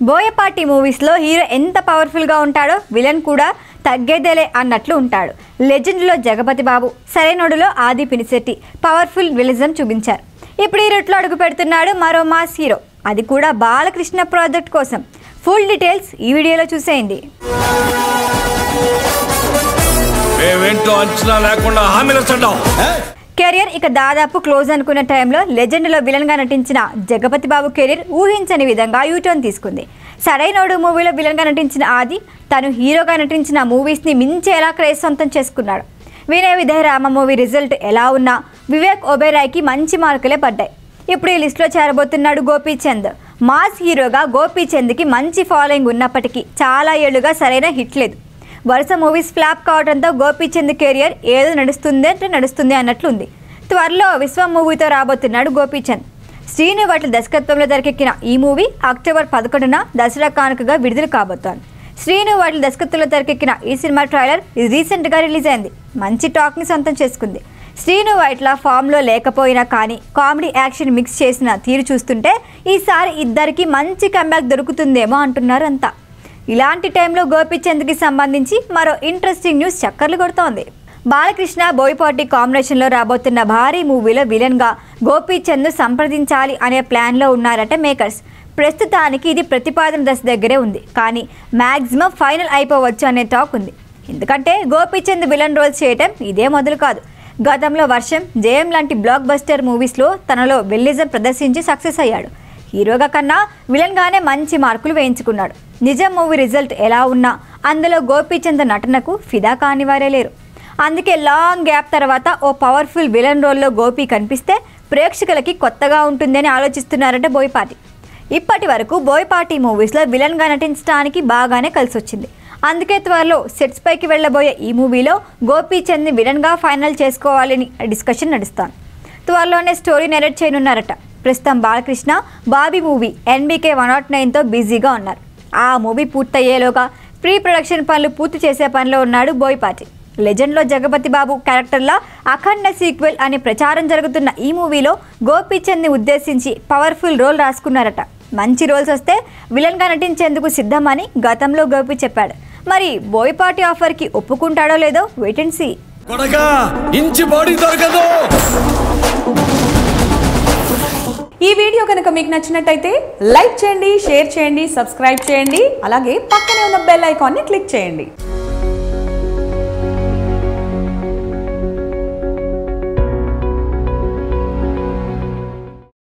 బోయపాటి మూవీస్లో హీరో ఎంత పవర్ఫుల్గా ఉంటాడో విలన్ కూడా తగ్గేదేలే అన్నట్లు ఉంటాడు. లెజెండ్లో జగపతి బాబు, సరైనోడులో ఆది పినిశెట్టి పవర్ఫుల్ విలిజం చూపించారు. ఇప్పుడు ఈ రూట్లో అడుగు పెడుతున్నాడు మరో మాస్ హీరో, అది కూడా బాలకృష్ణ ప్రాజెక్ట్ కోసం. ఫుల్ డీటెయిల్స్ ఈ వీడియోలో చూసేయండి. కెరియర్ ఇక దాదాపు క్లోజ్ అనుకున్న టైంలో లెజెండ్లో విలన్గా నటించిన జగపతి బాబు కెరీర్ ఊహించని విధంగా యూటర్న్ తీసుకుంది. సరైనోడు మూవీలో విలన్గా నటించిన ఆది తను హీరోగా నటించిన మూవీస్ని మించేలా క్రేజ్ సొంతం చేసుకున్నాడు. వినయ విధేయ రామ మూవీ రిజల్ట్ ఎలా ఉన్నా వివేక్ ఒబెరాయ్కి మంచి మార్కులే పడ్డాయి. ఇప్పుడు ఈ లిస్టులో చేరబోతున్నాడు గోపీచంద్. మాస్ హీరోగా గోపీచంద్కి మంచి ఫాలోయింగ్ ఉన్నప్పటికీ చాలా ఏళ్లుగా సరైన హిట్ లేదు. వరుస మూవీస్ ఫ్లాప్ కావడంతో గోపీచంద్ కెరియర్ ఏదో నడుస్తుంది అన్నట్లుంది. త్వరలో విశ్వం మూవీతో రాబోతున్నాడు గోపీచంద్. శ్రీను వాట్ల దర్శకత్వంలో తెరకెక్కిన ఈ మూవీ అక్టోబర్ 11న దసరా కానుకగా విడుదల కాబోతోంది. శ్రీను వాట్ల దర్శకత్వంలో తెరకెక్కిన ఈ సినిమా ట్రైలర్ రీసెంట్గా రిలీజ్ అయింది. మంచి టాక్ని సొంతం చేసుకుంది. శ్రీను వైట్ల ఫామ్లో లేకపోయినా కానీ కామెడీ యాక్షన్ మిక్స్ చేసిన తీరు చూస్తుంటే ఈసారి ఇద్దరికి మంచి కంబ్యాక్ దొరుకుతుందేమో అంటున్నారు అంతా. ఇలాంటి టైంలో గోపీచంద్కి సంబంధించి మరో ఇంట్రెస్టింగ్ న్యూస్ చక్కర్లు కొడుతోంది. బాలకృష్ణ బోయపాటి కాంబినేషన్లో రాబోతున్న భారీ మూవీలో విలన్గా గోపీచంద్ సంప్రదించాలి అనే ప్లాన్లో ఉన్నారట మేకర్స్. ప్రస్తుతానికి ఇది ప్రతిపాదన దశ దగ్గరే ఉంది, కానీ మ్యాక్సిమం ఫైనల్ అయిపోవచ్చు అనే టాక్ ఉంది. ఎందుకంటే గోపీచంద్ విలన్ రోల్స్ చేయటం ఇదే మొదలు కాదు. గతంలో వర్షం, జయం లాంటి బ్లాక్ బస్టర్ మూవీస్లో తనలో విల్లిజం ప్రదర్శించి సక్సెస్ అయ్యాడు. హీరోగా కన్నా విలన్గానే మంచి మార్కులు వేయించుకున్నాడు. నిజం మూవీ రిజల్ట్ ఎలా ఉన్నా అందులో గోపీచంద్ నటనకు ఫిదా కాని వారే లేరు. అందుకే లాంగ్ గ్యాప్ తర్వాత ఓ పవర్ఫుల్ విలన్ రోల్లో గోపి కనిపిస్తే ప్రేక్షకులకి కొత్తగా ఉంటుందని ఆలోచిస్తున్నారట బోయపాటి. ఇప్పటి వరకు బోయపాటి మూవీస్లో విలన్గా నటించడానికి బాగానే కలిసొచ్చింది. అందుకే త్వరలో సెట్స్ పైకి వెళ్ళబోయే ఈ మూవీలో గోపీచంద్ని విలన్గా ఫైనల్ చేసుకోవాలని డిస్కషన్ నడుస్తాను. త్వరలోనే స్టోరీ నెరేట్ చేయనున్నారట. ప్రస్తుతం బాలకృష్ణ బాబీ మూవీ NBK 109తో బిజీగా ఉన్నారు. ఆ మూవీ పూర్తయ్యేలోగా ప్రీ ప్రొడక్షన్ పనులు పూర్తి చేసే పనిలో ఉన్నాడు బోయపాటి. లెజెండ్లో జగపతి బాబు క్యారెక్టర్లా అఖండ సీక్వెల్ అనే ప్రచారం జరుగుతున్న ఈ మూవీలో గోపీచంద్ని ఉద్దేశించి పవర్ఫుల్ రోల్ రాసుకున్నారట. మంచి రోల్స్ వస్తే విలన్గా నటించేందుకు సిద్ధమని గతంలో గోపి చెప్పాడు. మరి బోయపాటి ఆఫర్కి ఒప్పుకుంటాడో లేదో వెయిట్ అండ్ సీ. ఈ వీడియో కనుక మీకు నచ్చినట్టయితే లైక్ చేయండి, షేర్ చేయండి, సబ్స్క్రైబ్ చేయండి. అలాగే పక్కనే ఉన్న బెల్ ఐకాన్ని క్లిక్ చేయండి.